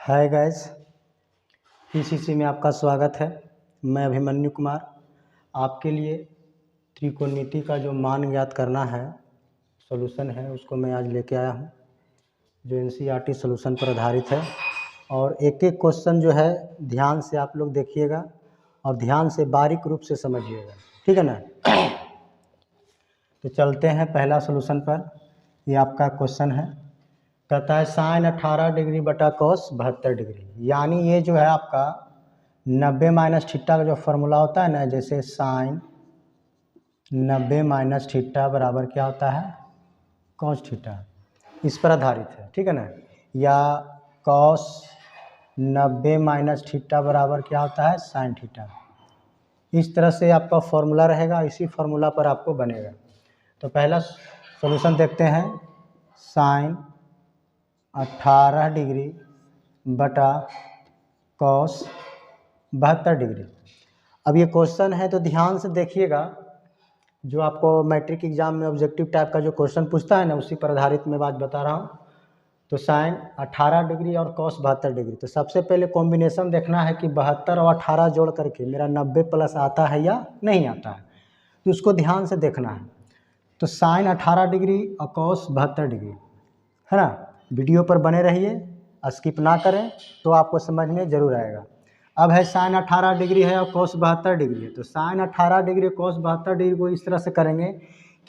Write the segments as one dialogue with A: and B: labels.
A: Hi guys, PCC में आपका स्वागत है। मैं अभिमन्यु कुमार आपके लिए त्रिकोणमिति का जो मान ज्ञात करना है, सॉल्यूशन है, उसको मैं आज लेके आया हूँ, जो एनसीईआरटी सॉल्यूशन पर आधारित है। और एक एक क्वेश्चन जो है ध्यान से आप लोग देखिएगा और ध्यान से बारीक रूप से समझिएगा, ठीक है ना। तो चलते हैं पहला सॉल्यूशन पर। ये आपका क्वेश्चन है, कहता है साइन 18 डिग्री बटा कॉस 72 डिग्री। यानी ये जो है आपका 90 माइनस थीटा का जो फॉर्मूला होता है ना, जैसे साइन 90 माइनस थीटा बराबर क्या होता है, कॉस थीटा, इस पर आधारित है, ठीक है ना। या कॉस 90 माइनस थीटा बराबर क्या होता है, साइन थीटा। इस तरह से आपका फॉर्मूला रहेगा, इसी फॉर्मूला पर आपको बनेगा। तो पहला सॉल्यूशन देखते हैं, साइन 18 डिग्री बटा कॉस 72 डिग्री। अब ये क्वेश्चन है तो ध्यान से देखिएगा, जो आपको मैट्रिक एग्जाम में ऑब्जेक्टिव टाइप का जो क्वेश्चन पूछता है ना, उसी पर आधारित मैं बात बता रहा हूँ। तो साइन 18 डिग्री और कॉस 72 डिग्री, तो सबसे पहले कॉम्बिनेशन देखना है कि 72 और 18 जोड़ करके मेरा 90 प्लस आता है या नहीं आता है, तो उसको ध्यान से देखना है। तो साइन 18 डिग्री और कॉस 72 डिग्री है ना। वीडियो पर बने रहिए, स्किप ना करें, तो आपको समझ में जरूर आएगा। अब है साइन 18 डिग्री है और कॉस 72 डिग्री है। तो साइन 18 डिग्री और कॉस 72 डिग्री को इस तरह से करेंगे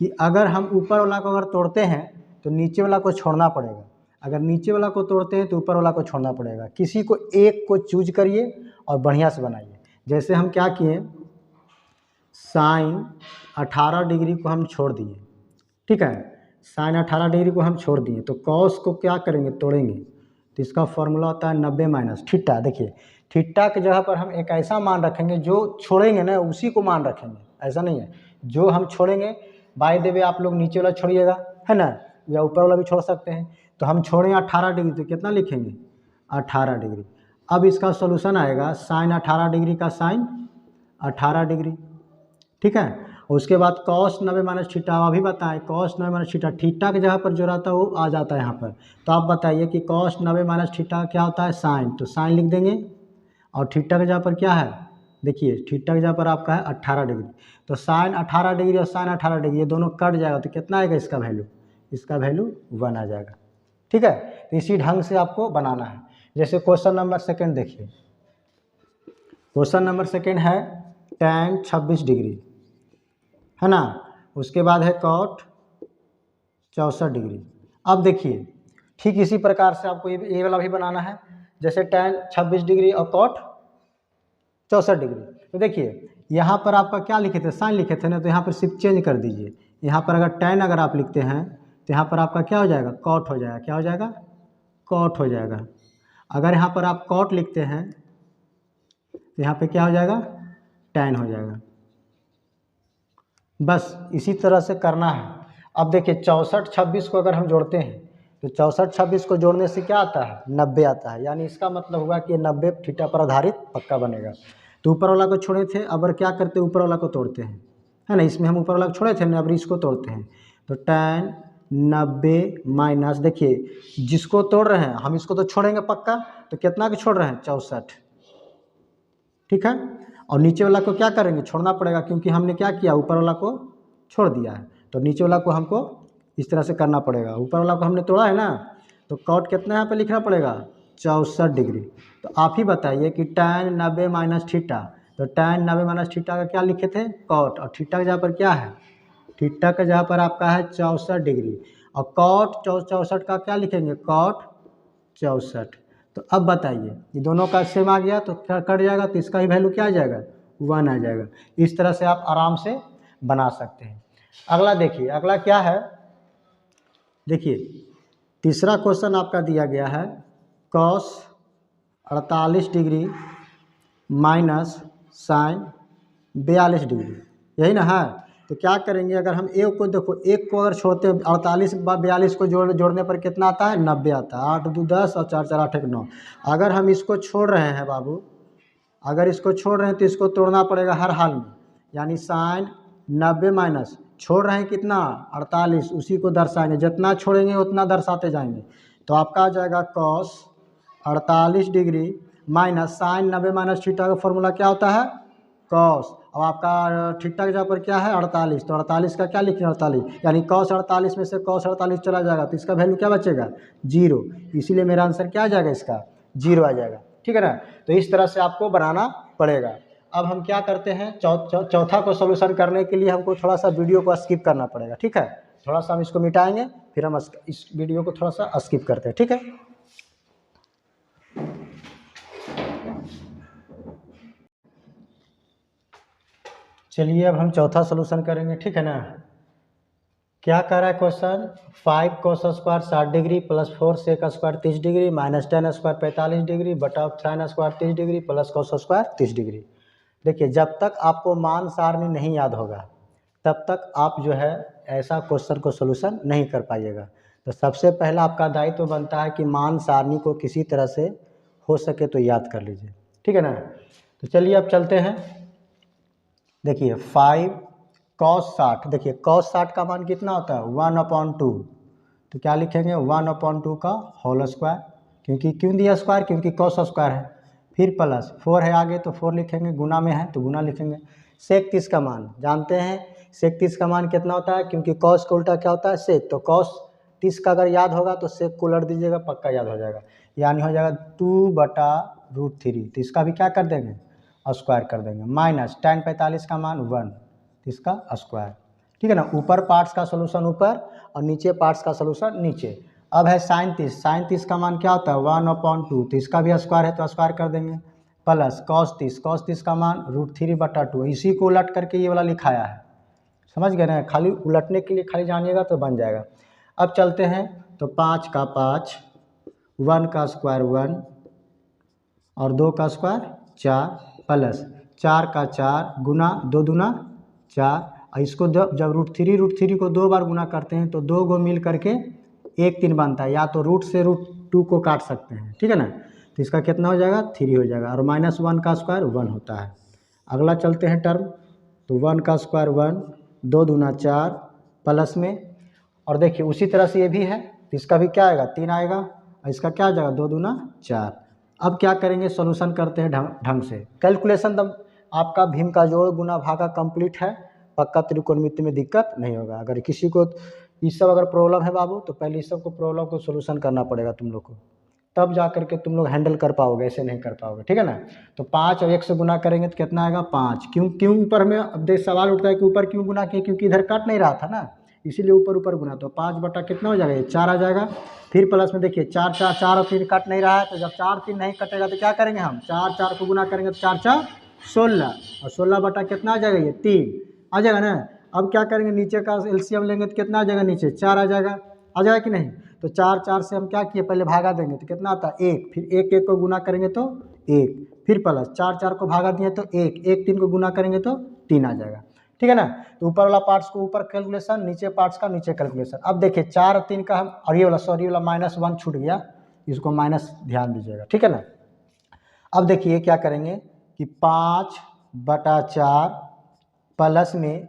A: कि अगर हम ऊपर वाला को अगर तोड़ते हैं तो नीचे वाला को छोड़ना पड़ेगा, अगर नीचे वाला को तोड़ते हैं तो ऊपर वाला को छोड़ना पड़ेगा। किसी को एक को चूज करिए और बढ़िया से बनाइए। जैसे हम क्या किए, साइन 18 डिग्री को हम छोड़ दिए, ठीक है, साइन 18 डिग्री को हम छोड़ दिए। तो कॉस को क्या करेंगे, तोड़ेंगे। तो इसका फॉर्मूला होता है 90 माइनस थीटा। देखिए, थीटा की जगह पर हम एक ऐसा मान रखेंगे, जो छोड़ेंगे ना उसी को मान रखेंगे, ऐसा नहीं है जो हम छोड़ेंगे। बाय द वे आप लोग नीचे वाला छोड़िएगा, है ना, या ऊपर वाला भी छोड़ सकते हैं। तो हम छोड़ेंगे 18 डिग्री, तो कितना लिखेंगे, 18 डिग्री। अब इसका सोल्यूशन आएगा साइन 18 डिग्री का साइन 18 डिग्री, ठीक है। उसके बाद कॉस 90 माइनस थीटा, अभी बताएं कॉस 90 माइनस थीटा, थीटा की जगह पर जो रहता है वो आ जाता है यहाँ पर। तो आप बताइए कि कॉस 90 माइनस थीटा क्या होता है, साइन। तो साइन लिख देंगे, और थीटा की जगह पर क्या है, देखिए थीटा की जगह पर आपका है 18 डिग्री। तो साइन 18 डिग्री और साइन 18 डिग्री ये दोनों कट जाएगा, तो कितना आएगा इसका वैल्यू, इसका वैल्यू 1 आ जाएगा, ठीक है। तो इसी ढंग से आपको बनाना है। जैसे क्वेश्चन नंबर सेकेंड देखिए, क्वेश्चन नंबर सेकेंड है tan 26 डिग्री, है ना। उसके बाद है कॉट 64 डिग्री। अब देखिए, ठीक इसी प्रकार से आपको ये वाला भी बनाना है। जैसे tan 26 डिग्री और कॉट 64 डिग्री। तो देखिए यहाँ पर आपका क्या लिखे थे, साइन लिखे थे ना, तो यहाँ पर सिर्फ चेंज कर दीजिए। यहाँ पर अगर tan अगर आप लिखते हैं तो यहाँ पर आपका क्या हो जाएगा, कॉट हो जाएगा। क्या हो जाएगा, कॉट हो जाएगा। अगर यहाँ पर आप कॉट लिखते हैं तो यहाँ पे क्या हो जाएगा, tan हो जाएगा। बस इसी तरह से करना है। अब देखिए 64 26 को अगर हम जोड़ते हैं तो 64 26 को जोड़ने से क्या आता है, 90 आता है। यानी इसका मतलब हुआ कि 90 थीटा पर आधारित पक्का बनेगा। तो ऊपर वाला को छोड़े थे, अब क्या करते हैं, ऊपर वाला को तोड़ते हैं, है ना। इसमें हम ऊपर वाला को छोड़े थे ना, अब इसको तोड़ते हैं। तो tan 90 माइनस, देखिए जिसको तोड़ रहे हैं हम, इसको तो छोड़ेंगे पक्का, तो कितना को छोड़ रहे हैं, 64, ठीक है। और नीचे वाला को क्या करेंगे, छोड़ना पड़ेगा, क्योंकि हमने क्या किया, ऊपर वाला को छोड़ दिया है। तो नीचे वाला को हमको इस तरह से करना पड़ेगा। ऊपर वाला को हमने तोड़ा है ना, तो कॉट कितना यहाँ पे लिखना पड़ेगा, 64 डिग्री। तो आप ही बताइए कि tan 90 माइनस थीटा, तो tan 90 माइनस थीटा का क्या लिखे थे, कॉट, और थीटा की जगह पर क्या है, थीटा की जगह पर आपका है 64 डिग्री, और कॉट 64 का क्या लिखेंगे, कॉट 64। तो अब बताइए, ये दोनों का सेम आ गया तो क्या कट जाएगा, तो इसका ही वैल्यू क्या आ जाएगा, 1 आ जाएगा। इस तरह से आप आराम से बना सकते हैं। अगला देखिए, अगला क्या है, देखिए तीसरा क्वेश्चन आपका दिया गया है, cos 48 degree minus sine 42 degree, यही ना है। तो क्या करेंगे, अगर हम एक को देखो, एक को अगर छोड़ते हैं, 48 व 42 को जोड़ने पर कितना आता है, 90 आता है। 8 2 10 और 4 4 8 1 9। अगर हम इसको छोड़ रहे हैं बाबू, अगर इसको छोड़ रहे हैं तो इसको तोड़ना पड़ेगा हर हाल में। यानी साइन 90 माइनस, छोड़ रहे हैं कितना, 48, उसी को दर्शाएंगे, जितना छोड़ेंगे उतना दर्शाते जाएंगे। तो आपका आ जाएगा cos 48 degree minus sine 90 minus theta का फॉर्मूला क्या होता है कॉस। अब आपका थीटा के जगह पर क्या है 48, तो 48 का क्या लिखेंगे 48, यानी कॉस 48 में से कॉस 48 चला जाएगा तो इसका वैल्यू क्या बचेगा 0, इसीलिए मेरा आंसर क्या आ जाएगा इसका 0 आ जाएगा। ठीक है ना, तो इस तरह से आपको बनाना पड़ेगा। अब हम क्या करते हैं चौथा को सोल्यूशन करने के लिए हमको थोड़ा सा वीडियो को स्किप करना पड़ेगा। ठीक है, थोड़ा सा हम इसको मिटाएंगे फिर हम इस वीडियो को थोड़ा सा स्किप करते हैं। ठीक है, चलिए अब हम चौथा सोल्यूशन करेंगे। ठीक है ना, क्या कह रहा है question 5 cos square 60 degree plus 4 sec square 30 degree minus 10 square 45 degree बटा sin square 30 degree plus cos square 30 degree. देखिए जब तक आपको मान सारणी नहीं याद होगा तब तक आप जो है ऐसा क्वेश्चन को सोल्यूशन नहीं कर पाइएगा। तो सबसे पहला आपका दायित्व बनता है कि मान सारणी को किसी तरह से हो सके तो याद कर लीजिए। ठीक है ना, तो चलिए अब चलते हैं। देखिए 5 cos 60, देखिए cos 60 का मान कितना होता है 1/2, तो क्या लिखेंगे 1/2 का होल स्क्वायर, क्योंकि क्यों दिया स्क्वायर क्योंकि cos स्क्वायर है, फिर प्लस 4 है आगे तो 4 लिखेंगे, गुना में है तो गुना लिखेंगे। सेक 30 का मान जानते हैं, सेक 30 का मान कितना होता है, क्योंकि cos का उल्टा क्या होता है सेक, तो cos 30 का अगर याद होगा तो सेक को उलट दीजिएगा पक्का याद हो जाएगा, यानी हो जाएगा 2/√3, तो इसका भी क्या कर देंगे स्क्वायर कर देंगे, माइनस tan 45 का मान 1, इसका स्क्वायर। ठीक है ना, ऊपर पार्ट्स का सोल्यूशन ऊपर और नीचे पार्ट्स का सोल्यूशन नीचे। अब है साइन 30 का मान क्या होता है 1/2, तो इसका भी स्क्वायर है तो स्क्वायर कर देंगे, प्लस cos 30 का मान √3/2, इसी को उलट करके ये वाला लिखाया है, समझ गए ना, खाली उलटने के लिए खाली जानिएगा तो बन जाएगा। अब चलते हैं, तो 5 का 5, 1 का स्क्वायर 1 और 2 का स्क्वायर 4, प्लस 4 का 4 गुना 2 दूना 4, और इसको जब √3 को 2 बार गुना करते हैं तो 2 गो मिल करके 1 3 बनता है, या तो रूट से √2 को काट सकते हैं। ठीक है ना, तो इसका कितना हो जाएगा 3 हो जाएगा, और -1 का स्क्वायर 1 होता है। अगला चलते हैं टर्म, तो 1 का स्क्वायर 1, 2 दूना 4 प्लस में, और देखिए उसी तरह से ये भी है तो इसका भी क्या आएगा 3 आएगा, और इसका क्या आ जाएगा 2 दूना 4। अब क्या करेंगे सोल्यूशन करते हैं ढंग से। कैलकुलेशन तब आपका भीम का जोड़ गुना भागा कंप्लीट है, पक्का त्रिकोणमिति में दिक्कत नहीं होगा। अगर किसी को इस सब अगर प्रॉब्लम है बाबू तो पहले इस सब को प्रॉब्लम को सोल्यूशन करना पड़ेगा तुम लोग को, तब जा करके तुम लोग हैंडल कर पाओगे, ऐसे नहीं कर पाओगे। ठीक है ना, तो 5 और 1 से गुना करेंगे तो कितना आएगा 5, क्यों ऊपर में अब देख सवाल उठता है कि ऊपर क्यों गुना किए, क्योंकि इधर कट नहीं रहा था ना, इसीलिए ऊपर गुना, तो 5 बटा कितना हो जाएगा 4 आ जाएगा। फिर प्लस में देखिए 4 4 4 और 3 कट नहीं रहा है, तो जब 4 3 नहीं कटेगा तो क्या करेंगे हम 4 4 को गुना करेंगे तो 4 4 16, और 16 बटा कितना आ जाएगा ये 3 आ जाएगा ना। अब क्या करेंगे नीचे का एलसीएम लेंगे तो कितना आ जाएगा नीचे 4 आ जाएगा कि नहीं, तो 4 4 से हम क्या किए पहले भागा देंगे तो कितना आता है 1, फिर 1 1 को गुना करेंगे तो 1, फिर प्लस 4 4 को भागा दिए तो 1 1 3 को गुना करेंगे तो 3 आ जाएगा। ठीक है ना, तो ऊपर वाला पार्ट्स को ऊपर कैलकुलेशन, नीचे पार्ट्स का नीचे कैलकुलेशन। अब देखिए 4 और 3 का हम, और ये वाला -1 छूट गया, इसको माइनस ध्यान दीजिएगा। ठीक है ना, अब देखिए क्या करेंगे कि 5/4 प्लस में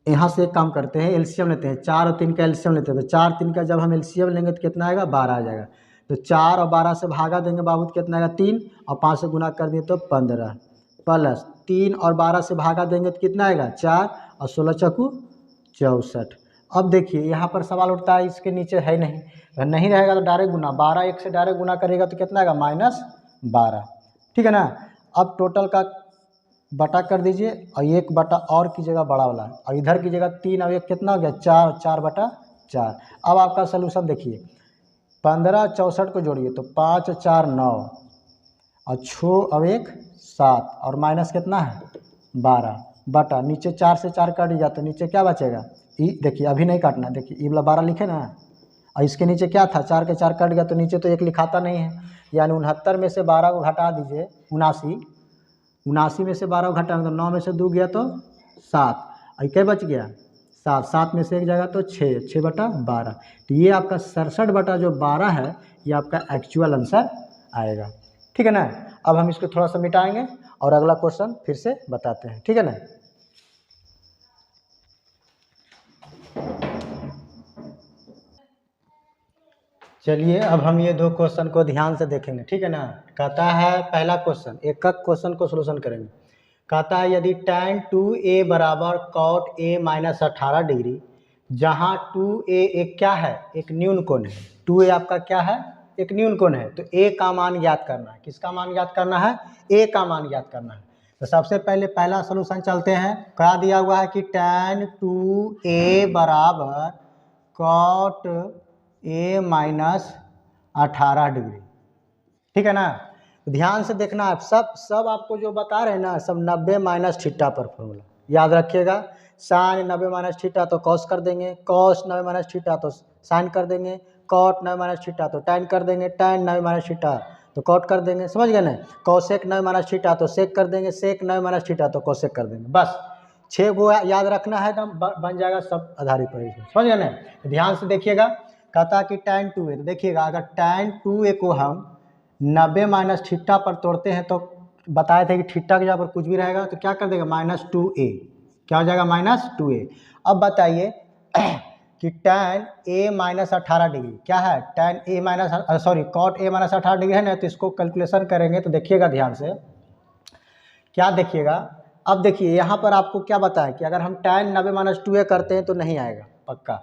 A: यहाँ से एक काम करते हैं एलसीएम लेते हैं, 4 और 3 का एलसीएम लेते हैं, तो 4 3 का जब हम एलसीएम लेंगे तो कितना आएगा 12 आ जाएगा, तो 4 और 12 से भागा देंगे बाबू तो कितना आएगा 3, और 5 से गुना कर दिए तो 15, प्लस 3 और 12 से भागा देंगे तो कितना आएगा 4, और 16 चौकू 64। अब देखिए यहाँ पर सवाल उठता है इसके नीचे है नहीं, अगर नहीं रहेगा तो डायरेक्ट गुना, 12 1 से डायरेक्ट गुना करेगा तो कितना आएगा -12। ठीक है ना, अब टोटल का बटा कर दीजिए, और 1 बटा और की जगह बड़ा वाला, और इधर की जगह 3 और 1 कितना हो गया 4, 4/4। अब आपका सोल्यूशन देखिए 15 64 को जोड़िए तो 5 4 9, और 6 और 1 7, और माइनस कितना है 12 बटा नीचे 4 से 4 कट गया तो नीचे क्या बचेगा देखिए अभी नहीं काटना, देखिए ये वाला 12 लिखे ना, और इसके नीचे क्या था 4 के 4 कट गया तो नीचे तो 1 लिखाता नहीं है, यानी 69 में से 12 को घटा दीजिए 79 में से 12 को घटा तो 9 में से 2 गया तो 7, और क्या बच गया 7, 7 में से 1 जाएगा तो 6, 6/12, तो ये आपका 67/12 है, ये आपका एक्चुअल आंसर आएगा। ठीक है ना, अब हम इसको थोड़ा सा मिटाएंगे और अगला क्वेश्चन फिर से बताते हैं। ठीक है ना, चलिए अब हम ये दो क्वेश्चन को ध्यान से देखेंगे, ठीक है ना। कहता है पहला क्वेश्चन, एक एक क्वेश्चन को सोल्यूशन करेंगे। कहता है यदि tan 2a बराबर cot a माइनस 18 डिग्री, जहाँ 2a एक क्या है, एक न्यून कोण है। 2a आपका क्या है, एक न्यून कोण है। तो a का मान ज्ञात करना है। किसका मान ज्ञात करना है, a का मान ज्ञात करना है। तो सबसे पहले पहला सोल्यूशन चलते हैं। क्या दिया हुआ है कि tan 2a बराबर cot a माइनस 18 डिग्री, ठीक है ना। ध्यान से देखना है, सब आपको जो बता रहे हैं ना, सब 90 माइनस थीटा पर फॉर्मूला याद रखिएगा। साइन 90 माइनस थीटा तो कॉस कर देंगे, कॉस 90 माइनस थीटा तो साइन कर देंगे, कॉट 90 माइनस थीटा तो टैन कर देंगे, टैन 90 माइनस थीटा तो कॉट कर देंगे, समझ गए ना। कॉसेक 90 माइनस थीटा तो सेक कर देंगे, सेक 90 माइनस थीटा तो कॉसेक कर देंगे। बस 6 गो याद रखना है, तो बन जाएगा सब आधारित पर, समझ गए ना। ध्यान से देखिएगा, कहता कि tan 2a, तो देखिएगा अगर tan 2a को हम 90 माइनस थीटा पर तोड़ते हैं तो बताए थे कि थीटा के जगह पर कुछ भी रहेगा तो क्या कर देगा, -2a, क्या हो जाएगा -2a। अब बताइए कि tan a माइनस 18 डिग्री क्या है, tan a minus cot a minus 18 degree है ना। तो इसको कैलकुलेशन करेंगे तो देखिएगा ध्यान से, क्या देखिएगा। अब देखिए यहाँ पर आपको क्या बताया कि अगर हम tan 90 माइनस 2a करते हैं तो नहीं आएगा, पक्का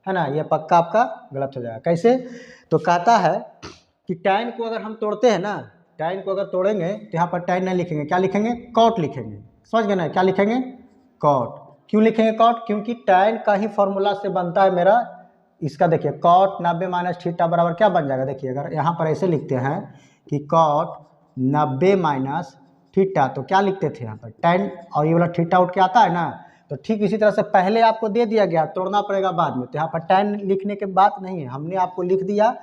A: है ना, ये पक्का आपका गलत हो जाएगा। कैसे, तो कहता है कि tan को अगर हम तोड़ते हैं ना, tan को अगर तोड़ेंगे तो यहाँ पर tan नहीं लिखेंगे, क्या लिखेंगे, cot लिखेंगे, समझ गए ना। क्या लिखेंगे, cot। क्यों लिखेंगे cot, क्योंकि tan का ही फॉर्मूला से बनता है मेरा इसका। देखिए cot 90 माइनस थीटा बराबर क्या बन जाएगा, देखिए अगर यहाँ पर ऐसे लिखते हैं कि cot 90 माइनस थीटा, तो क्या लिखते थे यहाँ पर tan, और ये वाला थीटा उठ के आता है ना। तो ठीक इसी तरह से पहले आपको दे दिया गया, तोड़ना पड़ेगा बाद में। तो यहाँ पर tan लिखने के बात नहीं है, हमने आपको लिख दिया,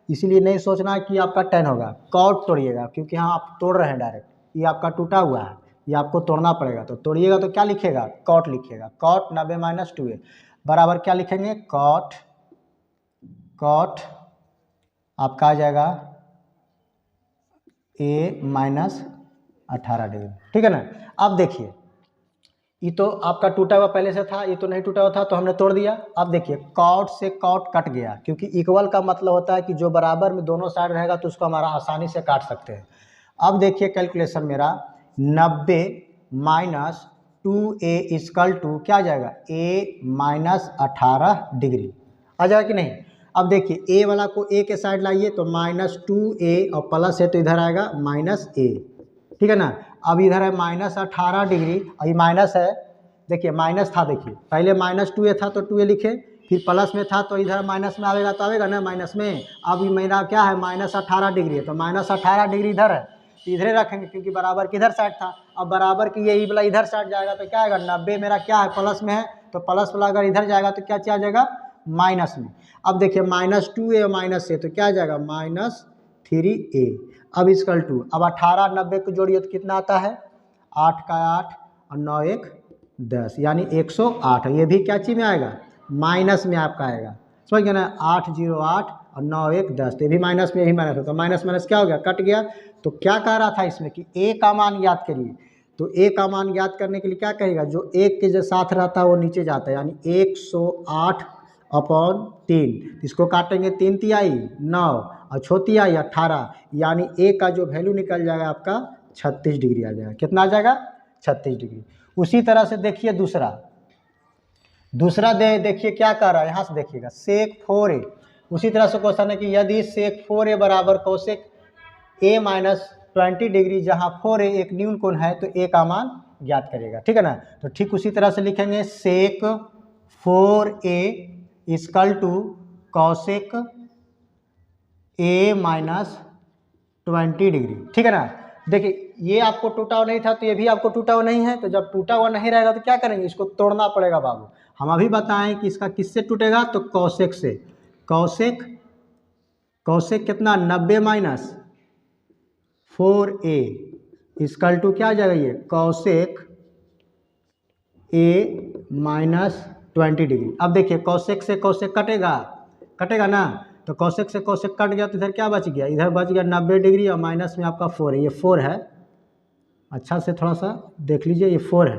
A: इसीलिए नहीं सोचना कि आपका tan होगा। cot तोड़िएगा, क्योंकि यहाँ आप तोड़ रहे हैं डायरेक्ट, ये आपका टूटा हुआ है, ये आपको तोड़ना पड़ेगा। तो तोड़िएगा तो क्या लिखेगा, cot लिखिएगा। cot 90 माइनस 2a बराबर क्या लिखेंगे, cot आपका आ जाएगा a माइनस 18 डिग्री, ठीक है ना। अब देखिए ये तो आपका टूटा हुआ पहले से था, ये तो नहीं टूटा हुआ था तो हमने तोड़ दिया। अब देखिए cot से cot कट गया, क्योंकि इक्वल का मतलब होता है कि जो बराबर में दोनों साइड रहेगा तो उसको हमारा आसानी से काट सकते हैं। अब देखिए कैलकुलेशन मेरा 90 माइनस 2a इक्वल टू क्या आ जाएगा, a माइनस 18 डिग्री आ जाएगा कि नहीं। अब देखिए a वाला को a के साइड लाइए तो -2a और प्लस है तो इधर आएगा -a, ठीक है ना। अब इधर है -18 डिग्री और ये माइनस है, देखिए माइनस था, देखिए पहले -2a था तो 2a लिखे, फिर प्लस में था तो इधर माइनस में आएगा तो आएगा ना माइनस में। अब ये मेरा क्या है -18 डिग्री है, तो -18 डिग्री इधर है तो इधर रखेंगे, क्योंकि बराबर किधर साइड था। अब बराबर की यही वाला इधर साइड जाएगा तो क्या आएगा, 90 मेरा क्या है प्लस में है, तो प्लस वाला अगर इधर जाएगा तो क्या आ जाएगा, माइनस में। अब देखिए -2a और माइनस से तो क्या आ जाएगा, -3a। अब इक्वल टू, अब 18 90 को जोड़िए तो कितना आता है, 8 का 8 और 9 1 10, यानी 108। ये भी क्या चीज में आएगा, माइनस में आपका आएगा, समझ गए ना। 8 0 8 और 9 1 10, तो ये भी माइनस में, ये भी माइनस होता है। माइनस माइनस क्या हो गया, कट गया। तो क्या कह रहा था इसमें कि a का मान ज्ञात करिए। तो a का मान ज्ञात करने के लिए क्या कहेगा, जो 1 के जो साथ रहता है वो नीचे जाता है, यानी 108/3। इसको काटेंगे 3 तिहाई 9 और छोटी आई 18, यानी a का जो वैल्यू निकल जाएगा आपका 36 डिग्री आ जाएगा। कितना आ जाएगा, 36 डिग्री। उसी तरह से देखिए दूसरा देखिए क्या कर रहा है, यहाँ से देखिएगा sec 4a। उसी तरह से क्वेश्चन है कि यदि sec 4a बराबर cosec a माइनस 20 डिग्री, जहाँ 4a एक न्यून कोण है तो a का मान ज्ञात करेगा, ठीक है ना। तो ठीक उसी तरह से लिखेंगे sec 4a equal to cosec a minus 20 degree, ठीक है ना। देखिए ये आपको टूटा हुआ नहीं था तो ये भी आपको टूटा हुआ नहीं है, तो जब टूटा हुआ नहीं रहेगा तो क्या करेंगे, इसको तोड़ना पड़ेगा बाबू। हम अभी बताएं कि इसका किससे टूटेगा, तो कौशिक से। कौशिक कितना, 90 माइनस 4a इक्वल टू क्या आ जाएगा, ये कौशिक a माइनस 20 डिग्री। अब देखिए कौशिक से कौशिक कटेगा ना, तो कौशिक से कौशिक कट गया तो इधर क्या बच गया, इधर बच गया 90 डिग्री और माइनस में आपका 4 है, ये 4 है, अच्छा से थोड़ा सा देख लीजिए, ये 4 है।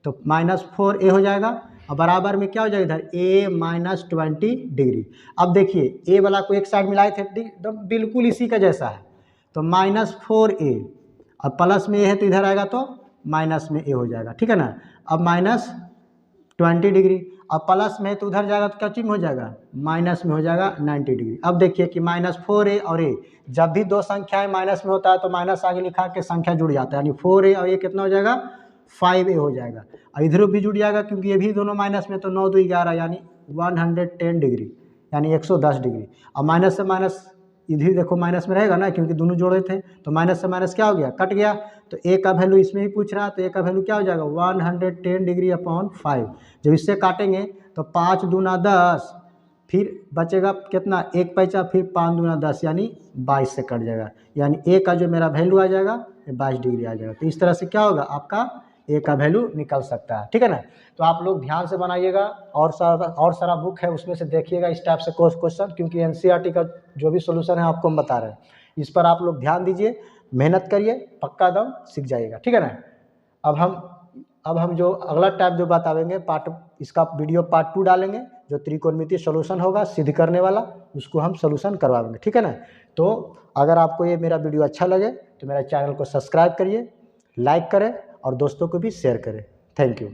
A: तो -4a हो जाएगा। और बराबर में क्या हो जाएगा इधर a माइनस 20 डिग्री। अब देखिए a वाला को एक साइड मिलाए थे एकदम बिल्कुल इसी का जैसा है, तो -4a, अब प्लस में a है तो इधर आएगा तो माइनस में a हो जाएगा, ठीक है ना। अब -20 डिग्री, अब प्लस में है तो उधर जाएगा तो क्या चीज में हो जाएगा, माइनस में हो जाएगा 90 डिग्री। अब देखिए कि -4a और a, जब भी दो संख्याएं माइनस में होता है तो माइनस आगे लिखा के संख्या जुड़ जाता है, यानी 4a और ये कितना हो जाएगा 5a हो जाएगा। और इधर भी जुड़ जाएगा क्योंकि ये भी दोनों माइनस में, तो 9 2 11 यानी 110 डिग्री, यानी 110 डिग्री। अब माइनस से माइनस इधर देखो माइनस में रहेगा ना, क्योंकि दोनों जोड़े थे, तो माइनस से माइनस क्या हो गया, कट गया। तो a का वैल्यू इसमें ही पूछ रहा है, तो a का वैल्यू क्या हो जाएगा 110 डिग्री अपॉन 5। जब इससे काटेंगे तो 5 दूना 10, फिर बचेगा कितना 1 पैसा, फिर 5 दूना 10 यानी 22 से कट जाएगा, यानी a का जो मेरा वैल्यू आ जाएगा ये 22 डिग्री आ जाएगा। तो इस तरह से क्या होगा आपका a का वैल्यू निकल सकता है, ठीक है ना। तो आप लोग ध्यान से बनाइएगा, और सारा बुक है उसमें से देखिएगा इस टाइप से क्वेश्चन, क्योंकि एनसीईआरटी का जो भी सोल्यूशन है आपको हम बता रहे हैं, इस पर आप लोग ध्यान दीजिए, मेहनत करिए, पक्का दम सीख जाइएगा, ठीक है ना। अब हम जो अगला टाइप जो बताएंगे इसका वीडियो पार्ट 2 डालेंगे, जो त्रिकोणमितीय सोल्यूशन होगा सिद्ध करने वाला, उसको हम सोल्यूशन करवाएंगे, ठीक है ना। तो अगर आपको ये मेरा वीडियो अच्छा लगे तो मेरा चैनल को सब्सक्राइब करिए, लाइक करें और दोस्तों को भी शेयर करें। Thank you.